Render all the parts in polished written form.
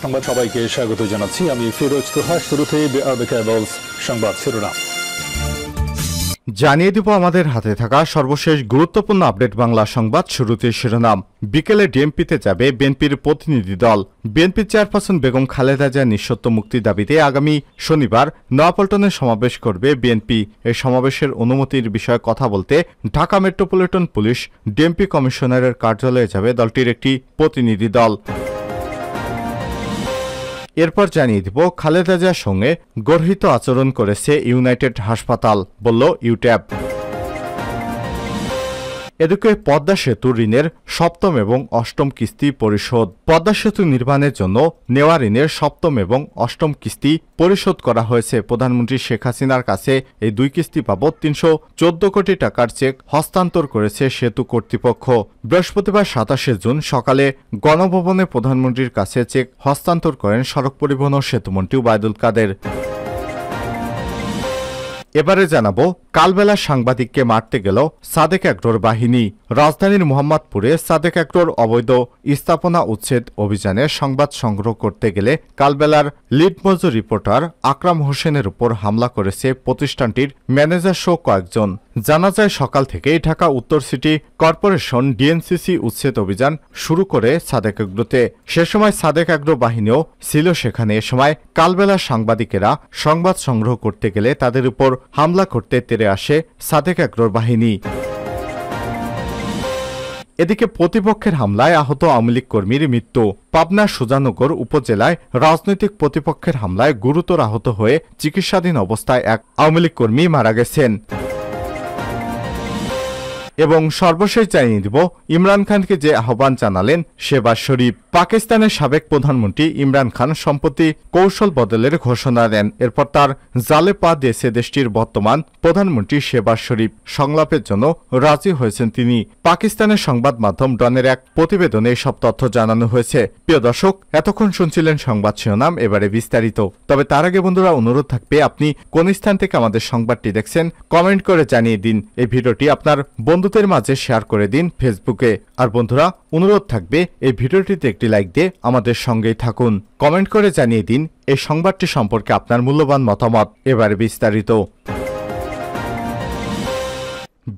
সংবাদ সবাইকে স্বাগত জানাচ্ছি। আমি ফিরোজ তোহা। শুরুতে সংবাদ শিরোনাম জানিয়ে দিব আমাদের হাতে থাকা সর্বশেষ গুরুত্বপূর্ণ আপডেট বাংলা সংবাদ। শুরুতে শিরোনাম। বিকেলে ডিএমপিতে যাবে বিএনপির প্রতিনিধি দল। বিএনপি চেয়ারপারসন বেগম খালেদা জিয়ার নিঃশর্ত মুক্তি দাবিতে আগামী শনিবার নয়াপল্টনে সমাবেশ করবে বিএনপি। এই সমাবেশের অনুমতির বিষয়ে কথা বলতে ঢাকা মেট্রোপলিটন পুলিশ ডিএমপি কমিশনারের কার্যালয়ে যাবে দলটির একটি প্রতিনিধি দল। এরপর জানিয়ে দিব খালেদা জিয়ার সঙ্গে গর্হিত আচরণ করেছে ইউনাইটেড হাসপাতাল, বলল ইউট্যাব। এদিকে পদ্মা সেতু ঋণের সপ্তম এবং অষ্টম কিস্তি পরিশোধ। পদ্মা সেতু নির্মাণের জন্য নেওয়া ঋণের সপ্তম এবং অষ্টম কিস্তি পরিশোধ করা হয়েছে। প্রধানমন্ত্রী শেখ হাসিনার কাছে এই দুই কিস্তি বাবদ ৩১৪ কোটি টাকার চেক হস্তান্তর করেছে সেতু কর্তৃপক্ষ। বৃহস্পতিবার ২৭ জুন সকালে গণভবনে প্রধানমন্ত্রীর কাছে চেক হস্তান্তর করেন সড়ক পরিবহন ও সেতুমন্ত্রী ওবায়দুল কাদের। এবারে জানাবো, কালবেলা সাংবাদিককে মারতে গেল সাদেক অ্যাগ্রোর বাহিনী। রাজধানীর মোহাম্মদপুরে সাদেক অ্যাগ্রোর অবৈধ স্থাপনা উচ্ছেদ অভিযানে সংবাদ সংগ্রহ করতে গেলে কালবেলার লিড মজুর রিপোর্টার আকরাম হোসেনের উপর হামলা করেছে প্রতিষ্ঠানটির ম্যানেজার সহ কয়েকজন। জানা যায়, সকাল থেকেই ঢাকা উত্তর সিটি কর্পোরেশন ডিএনসিসি উচ্ছেদ অভিযান শুরু করে সাদেক অ্যাগ্রোতে। সে সময় সাদেক অ্যাগ্রো বাহিনীও ছিল সেখানে। এ সময় কালবেলা সাংবাদিকেরা সংবাদ সংগ্রহ করতে গেলে তাদের উপর হামলা করতে তেড়ে আসে সাদেক অ্যাগ্রোর বাহিনী। এদিকে প্রতিপক্ষের হামলায় আহত আওয়ামী লীগ কর্মীর মৃত্যু। পাবনা সুজানগর উপজেলায় রাজনৈতিক প্রতিপক্ষের হামলায় গুরুতর আহত হয়ে চিকিৎসাধীন অবস্থায় এক আওয়ামী লীগ কর্মী মারা গেছেন। এবং সর্বশেষ জানিয়ে দিব, ইমরান খানকে যে আহ্বান জানালেন শেহবাজ শরীফ। পাকিস্তানের সাবেক প্রধানমন্ত্রী ইমরান খান সম্প্রতি কৌশল বদলের ঘোষণা দেন। এরপর তার জালে পা দিয়েছে দেশটির বর্তমান প্রধানমন্ত্রী শেহবাজ শরীফ। সংলাপের জন্য রাজি হয়েছেন তিনি। পাকিস্তানের সংবাদ মাধ্যম ডনের এক প্রতিবেদনে এসব তথ্য জানানো হয়েছে। প্রিয় দর্শক, এতক্ষণ শুনছিলেন সংবাদ শিরোনাম, এবারে বিস্তারিত। তবে তার আগে বন্ধুরা, অনুরোধ থাকবে আপনি কোন স্থান থেকে আমাদের সংবাদটি দেখছেন কমেন্ট করে জানিয়ে দিন। এই ভিডিওটি আপনার বন্ধুদের মাঝে শেয়ার করে দিন ফেসবুকে। আর বন্ধুরা, অনুরোধ থাকবে এই ভিডিওটিতে একটি লাইক দিয়ে আমাদের সঙ্গেই থাকুন। কমেন্ট করে জানিয়ে দিন এই সংবাদটি সম্পর্কে আপনার মূল্যবান মতামত। এবারে বিস্তারিত।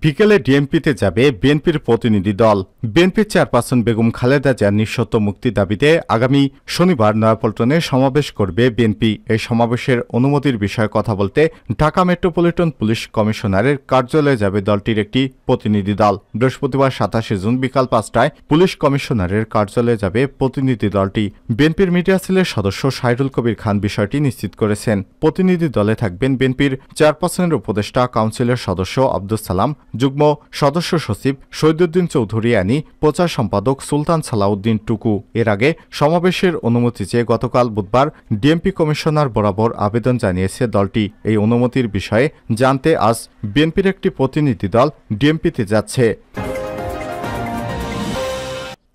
বিকেলে ডিএমপিতে যাবে বিএনপির প্রতিনিধি দল। বিএনপির চেয়ারপারসন বেগম খালেদা জিয়ার নিঃশর্ত মুক্তি দাবিতে আগামী শনিবার নয়াপল্টনে সমাবেশ করবে বিএনপি। এই সমাবেশের অনুমতির বিষয়ে কথা বলতে ঢাকা মেট্রোপলিটন পুলিশ কমিশনারের কার্যালয়ে যাবে দলটির একটি প্রতিনিধি দল। বৃহস্পতিবার ২৭ জুন বিকাল ৫টায় পুলিশ কমিশনারের কার্যালয়ে যাবে প্রতিনিধি দলটি। বিএনপির মিডিয়া সেলের সদস্য সাইরুল কবির খান বিষয়টি নিশ্চিত করেছেন। প্রতিনিধি দলে থাকবেন বিএনপির চেয়ারপারসনের উপদেষ্টা কাউন্সিলের সদস্য আব্দুস সালাম, যুগ্ম সদস্য সচিব শহীদুদ্দিন চৌধুরী আনি, প্রচার সম্পাদক সুলতান সালাউদ্দিন টুকু। এর আগে সমাবেশের অনুমতি চেয়ে গতকাল বুধবার ডিএমপি কমিশনার বরাবর আবেদন জানিয়েছে দলটি। এই অনুমতির বিষয়ে জানতে আজ বিএনপির একটি প্রতিনিধি দল ডিএমপিতে যাচ্ছে।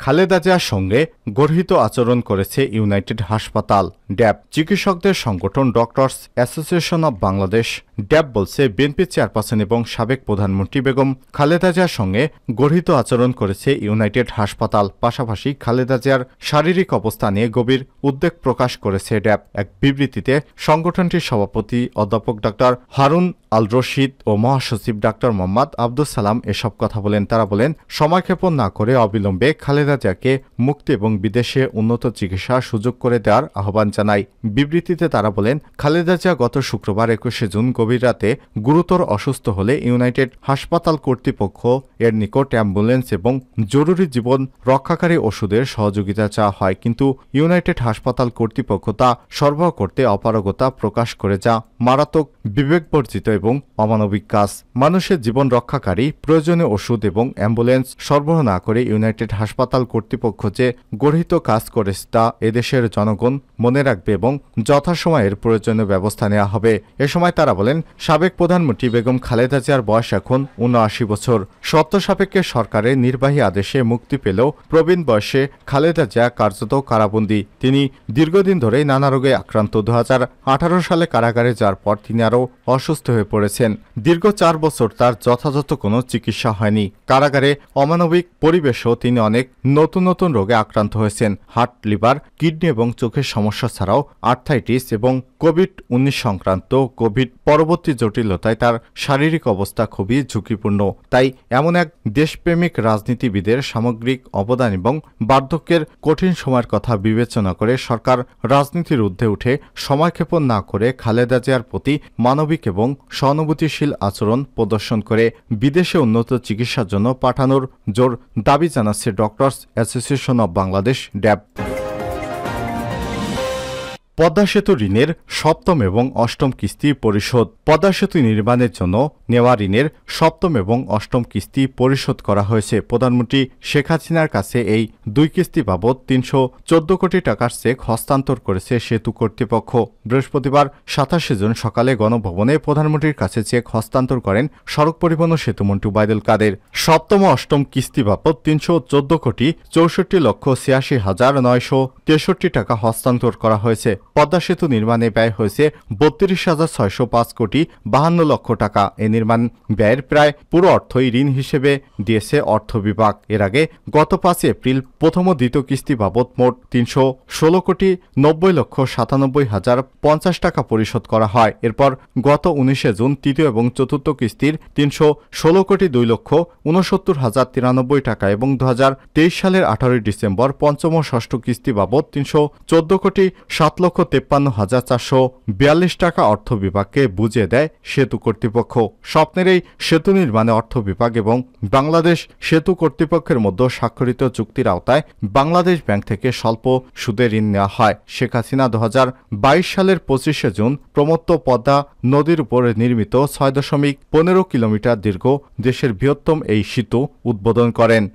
খালেদা জিয়ার সঙ্গে গর্হিত আচরণ করেছে ইউনাইটেড হাসপাতাল, ড্যাব। চিকিৎসকদের সংগঠন ডক্টরস অ্যাসোসিয়েশন অব বাংলাদেশ ড্যাব বলছে, বিএনপি চেয়ারপারসন এবং সাবেক প্রধানমন্ত্রী বেগম খালেদা জিয়ার সঙ্গে গর্হিত আচরণ করেছে ইউনাইটেড হাসপাতাল। পাশাপাশি খালেদা জিয়ার শারীরিক অবস্থা নিয়ে গভীর উদ্বেগ প্রকাশ করেছে ড্যাব। এক বিবৃতিতে সংগঠনটির সভাপতি অধ্যাপক ডক্টর হারুন আল রশিদ ও মহাসচিব ডক্টর মোহাম্মদ আব্দুস সালাম এসব কথা বলেন। তারা বলেন, সময়ক্ষেপণ না করে অবিলম্বে খালেদা জিয়াকে মুক্তি এবং বিদেশে উন্নত চিকিৎসার সুযোগ করে দেওয়ার আহ্বান জানায়। বিবৃতিতে তারা বলেন, খালেদা জিয়া গত শুক্রবার ২১ জুন গভীর রাতে গুরুতর অসুস্থ হলে ইউনাইটেড হাসপাতাল কর্তৃপক্ষ এর নিকট অ্যাম্বুলেন্স এবং জরুরি জীবন রক্ষাকারী ওষুধের সহযোগিতা চাওয়া হয়, কিন্তু ইউনাইটেড হাসপাতাল কর্তৃপক্ষ তা সরবরাহ করতে অপারগতা প্রকাশ করে, যা মারাত্মক বিবেকবর্জিত এবং অমানবিক কাজ। মানুষের জীবন রক্ষাকারী প্রয়োজনীয় ওষুধ এবং অ্যাম্বুলেন্স সরবরাহ না করে ইউনাইটেড হাসপাতাল কর্তৃপক্ষ যে গর্হিত কাজ করেছে তা এদেশের জনগণ মনে রাখবে এবং যথাসময়ের প্রয়োজনীয় ব্যবস্থা নেওয়া হবে। এ সময় তারা বলেন, সাবেক প্রধানমন্ত্রী বেগম খালেদা জিয়ার বয়স এখন ৭৯ বছর। শর্ত সাপেক্ষে সরকারের নির্বাহী আদেশে মুক্তি পেলেও প্রবীণ বয়সে খালেদা জিয়া কার্যত কারাবন্দী। তিনি দীর্ঘদিন ধরেই নানা রোগে আক্রান্ত। ২০১৮ সালে কারাগারে যাওয়ার তারপর তিনি আরও অসুস্থ হয়ে পড়েছেন। দীর্ঘ 4 বছর তার যথাযথ কোনো চিকিৎসা হয়নি। কারাগারে অমানবিক পরিবেশেও তিনি অনেক নতুন নতুন রোগে আক্রান্ত হয়েছেন। হার্ট, লিভার, কিডনি এবং চোখের সমস্যা ছাড়াও আর্থাইটিস এবং কোভিড-19 সংক্রান্ত কোভিড পরবর্তী জটিলতায় তার শারীরিক অবস্থা খুবই ঝুঁকিপূর্ণ। তাই এমন এক দেশপ্রেমিক রাজনীতিবিদের সামগ্রিক অবদান এবং বার্ধক্যের কঠিন সময়ের কথা বিবেচনা করে সরকার রাজনীতির ঊর্ধ্বে উঠে সময়ক্ষেপণ না করে খালেদা জিয়ার প্রতি মানবিক এবং সহানুভূতিশীল আচরণ প্রদর্শন করে বিদেশে উন্নত চিকিৎসার জন্য পাঠানোর জোর দাবি জানাচ্ছে ডক্টরস অ্যাসোসিয়েশন অব বাংলাদেশ, ড্যাব। পদ্মা সেতু ঋণের সপ্তম এবং অষ্টম কিস্তি পরিশোধ। পদ্মা সেতু নির্মাণের জন্য নেওয়া ঋণের সপ্তম এবং অষ্টম কিস্তি পরিশোধ করা হয়েছে। প্রধানমন্ত্রী শেখ হাসিনার কাছে এই 2 কিস্তি বাবদ 314 কোটি টাকার চেক হস্তান্তর করেছে সেতু কর্তৃপক্ষ। বৃহস্পতিবার 27 জুন সকালে গণভবনে প্রধানমন্ত্রীর কাছে চেক হস্তান্তর করেন সড়ক পরিবহন ও সেতুমন্ত্রী ওবায়দুল কাদের। সপ্তম ও অষ্টম কিস্তি বাবদ 314 কোটি 64,86,963 টাকা হস্তান্তর করা হয়েছে। পদ্মা সেতু নির্মাণে ব্যয় হয়েছে 32,605 কোটি 52 লক্ষ টাকা। এই নির্মাণ ব্যয়ের প্রায় পুরো অর্থই ঋণ হিসেবে দিয়েছে অর্থ বিভাগ। এর আগে গত 5 এপ্রিল প্রথম ও দ্বিতীয় কিস্তি বাবদ মোট 316 কোটি 90,97,050 টাকা পরিশোধ করা হয়। এরপর গত 19 জুন তৃতীয় এবং চতুর্থ কিস্তির 316 কোটি 2,69,093 টাকা এবং 2023 সালের 18 ডিসেম্বর পঞ্চম ও ষষ্ঠ কিস্তি বাবদ 314 কোটি 7,53,442 টাকা অর্থ বিভাগকে বুঝিয়ে দেয় সেতু কর্তৃপক্ষ। স্বপ্নের এই সেতু নির্মাণে অর্থ বিভাগ এবং বাংলাদেশ সেতু কর্তৃপক্ষের মধ্যে স্বাক্ষরিত চুক্তির আওতায় বাংলাদেশ ব্যাংক থেকে স্বল্প সুদে ঋণ নেওয়া হয়। শেখ হাসিনা 2022 সালের 25 জুন প্রমত্ত পদ্মা নদীর উপর নির্মিত 6.15 কিলোমিটার দীর্ঘ দেশের বৃহত্তম এই সেতু উদ্বোধন করেন।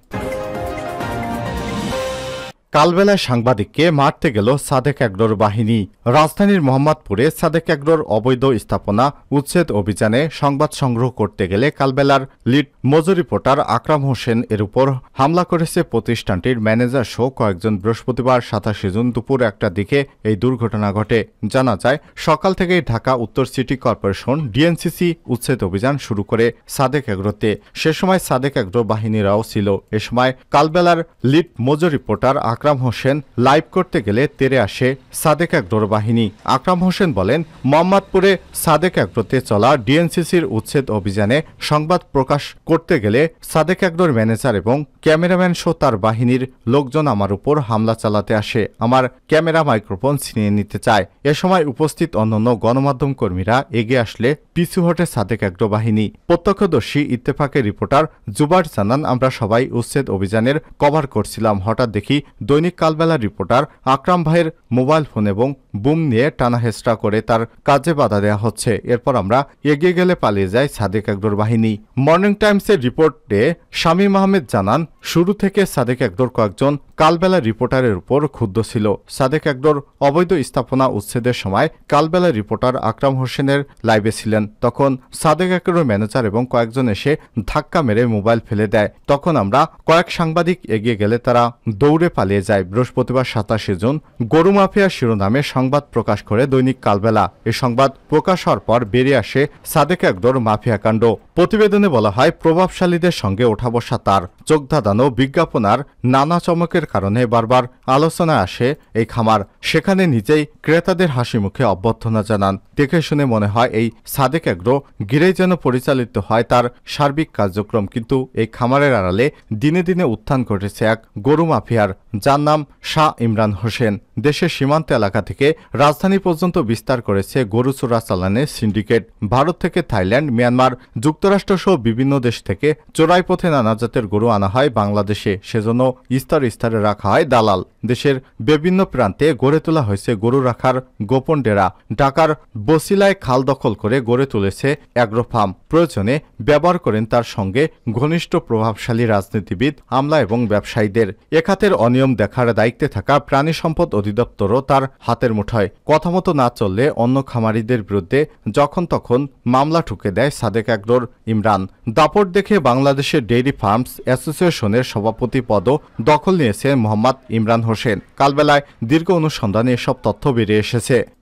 কালবেলায় সাংবাদিককে মারতে গেল সাদেক অ্যাগ্রোর বাহিনী। রাজধানীর মোহাম্মদপুরে সাদেক অ্যাগ্রোর অবৈধ স্থাপনা উচ্ছেদ অভিযানে সংবাদ সংগ্রহ করতে গেলে কালবেলার লিড মজুর রিপোর্টার আকরাম হোসেন এর উপর হামলা করেছে প্রতিষ্ঠানটির ম্যানেজার সহ কয়েকজন। বৃহস্পতিবার 27 জুন দুপুর 1টার দিকে এই দুর্ঘটনা ঘটে। জানা যায়, সকাল থেকেই ঢাকা উত্তর সিটি কর্পোরেশন ডিএনসিসি উচ্ছেদ অভিযান শুরু করে সাদেক অ্যাগ্রোতে। সে সময় সাদেক অ্যাগ্রো বাহিনীরাও ছিল। এ সময় কালবেলার লিড মজুর রিপোর্টার আকরাম হোসেন লাইভ করতে গেলে তেড়ে আসে সাদেক অ্যাগ্রোর বাহিনী। আকরাম হোসেন বলেন, মোহাম্মদপুরে সাদেক অ্যাগ্রোতে চলা ডিএনসিসির উচ্ছেদ অভিযানে সংবাদ প্রকাশ করতে গেলে সাদেক অ্যাগ্রোর ম্যানেজার এবং ক্যামেরাম্যান সহ তার বাহিনীর লোকজন আমার উপর হামলা চালাতে আসে। আমার ক্যামেরা মাইক্রোফোন ছিনিয়ে নিতে চায়। এ সময় উপস্থিত অন্যান্য গণমাধ্যম কর্মীরা এগিয়ে আসলে পিছু হটে সাদেক অ্যাগ্রো বাহিনী। প্রত্যক্ষদর্শী ইত্তেফাকের রিপোর্টার জুবার জানান, আমরা সবাই উচ্ছেদ অভিযানের কভার করছিলাম। হঠাৎ দেখি দৈনিক কালবেলার রিপোর্টার আকরাম ভাইয়ের মোবাইল ফোন এবং বুম নিয়ে টানাহেচড়া করে তার কাজে বাধা দেওয়া হচ্ছে। এরপর আমরা এগিয়ে গেলে পালিয়ে যায় সাদেক অ্যাগ্রোর বাহিনী। মর্নিং টাইমসের রিপোর্টে শামীম আহমেদ জানান, শুরু থেকে সাদেক অ্যাগ্রোর কয়েকজন কালবেলা রিপোর্টারের উপর ক্ষুব্ধ ছিল। সাদেক অ্যাগ্রোর অবৈধ স্থাপনা উচ্ছেদের সময় কালবেলা রিপোর্টার আকরাম হোসেনের লাইভে ছিলেন। তখন সাদেক অ্যাগ্রোর ম্যানেজার এবং কয়েকজন এসে ধাক্কা মেরে মোবাইল ফেলে দেয়। তখন আমরা কয়েক সাংবাদিক এগিয়ে গেলে তারা দৌড়ে পালিয়ে যায়। বৃহস্পতিবার 27 জুন গরু মাফিয়া শিরোনামে সংবাদ প্রকাশ করে দৈনিক কালবেলা। এই সংবাদ প্রকাশ হওয়ার পর বেরিয়ে আসে সাদেক অ্যাগ্রোর মাফিয়া কাণ্ড। প্রতিবেদনে বলা হয়, প্রভাবশালীদের সঙ্গে ওঠা বসা তার, চোখ ধাঁধানো বিজ্ঞাপনার নানা চমকের কারণে বারবার আলোচনায় আসে এই খামার। সেখানে নিজেই ক্রেতাদের হাসি মুখে অভ্যর্থনা জানান। দেখে শুনে মনে হয় এই সাদেক অ্যাগ্রো ঘিরেই যেন পরিচালিত হয় তার সার্বিক কার্যক্রম। কিন্তু এই খামারের আড়ালে দিনে দিনে উত্থান ঘটেছে এক গরু মাফিয়ার, যার নাম শাহ ইমরান হোসেন। দেশের সীমান্ত এলাকা থেকে রাজধানী পর্যন্ত বিস্তার করেছে গরু চোরা চালানের সিন্ডিকেট। ভারত থেকে থাইল্যান্ড, মিয়ানমার, যুক্তরাষ্ট্র সহ বিভিন্ন দেশ থেকে চোরাই পথে নানা জাতের গরু আনা হয় বাংলাদেশে। সেজন্য স্তরে স্তরে রাখা হয় দালাল। দেশের বিভিন্ন প্রান্তে গড়ে তোলা হয়েছে গরু রাখার গোপন ডেরা। ঢাকার বসিলায় খাল দখল করে গড়ে তুলেছে অ্যাগ্রো ফার্ম। প্রয়োজনে ব্যবহার করেন তার সঙ্গে ঘনিষ্ঠ প্রভাবশালী রাজনীতিবিদ, আমলা এবং ব্যবসায়ীদের। এ খাতের অনিয়ম দেখার দায়িত্বে থাকা প্রাণী সম্পদ অধিদপ্তরও তার হাতের মুঠোয়। কথামতো না চললে অন্য খামারিদের বিরুদ্ধে যখন তখন মামলা ঠুকে দেয় সাদেক অ্যাগ্রোর ইমরান। দাপট দেখে বাংলাদেশের ডেইরি ফার্মস অ্যাসোসিয়েশনের সভাপতি পদও দখল নিয়েছে মোহাম্মদ ইমরান হোসেন। কালবেলায় দীর্ঘ অনুসন্ধানে এসব তথ্য বেরিয়ে এসেছে।